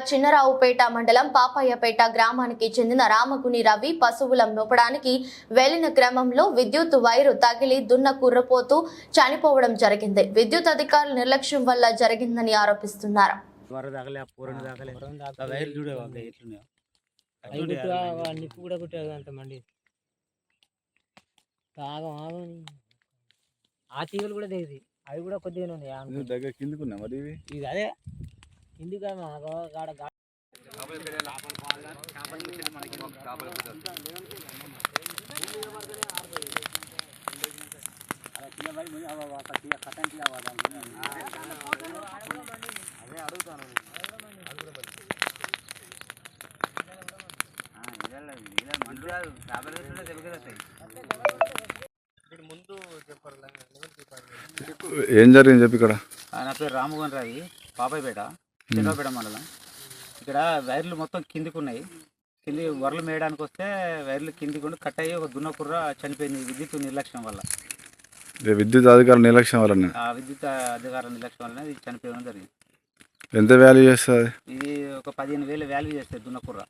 చిన్నరావుపేట మండలం పాపయ్యపేట గ్రామానికి చెందిన రామగుని రవి పశువులను మేపడానికి వెళ్లిన క్రమంలో విద్యుత్ వైరు తగిలి దున్న కుర్రపోతూ చనిపోవడం జరిగింది. విద్యుత్ అధికారుల నిర్లక్ష్యం వల్ల జరిగిందని ఆరోపిస్తున్నారు. ఆ తీగలు కూడా దిగింది, అవి కూడా కొద్దిగానే ఉన్నాయి. దగ్గర కిందకున్నా మరి ఇది అదే కిందికి ఏం జరిగింది చెప్పి ఇక్కడ? నా పేరు రామగుని రవి, పాపయ్యపేట చిన్నపేట మండలం. ఇక్కడ వైర్లు మొత్తం కిందికి ఉన్నాయి. కింది వరలు మేయడానికి వస్తే వైర్లు కిందికి ఉండి కట్ అయ్యి ఒక దున్నకుర్ర చనిపోయింది విద్యుత్ నిర్లక్ష్యం వల్ల. విద్యుత్ అధికారుల నిర్లక్ష్యం వల్ల విద్యుత్ అధికారుల నిర్లక్ష్యం వల్ల ఇది చనిపోవడం జరిగింది. ఎంత వాల్యూ చేస్తుంది? ఇది ఒక 15,000 వాల్యూ చేస్తుంది దున్నకుర్ర.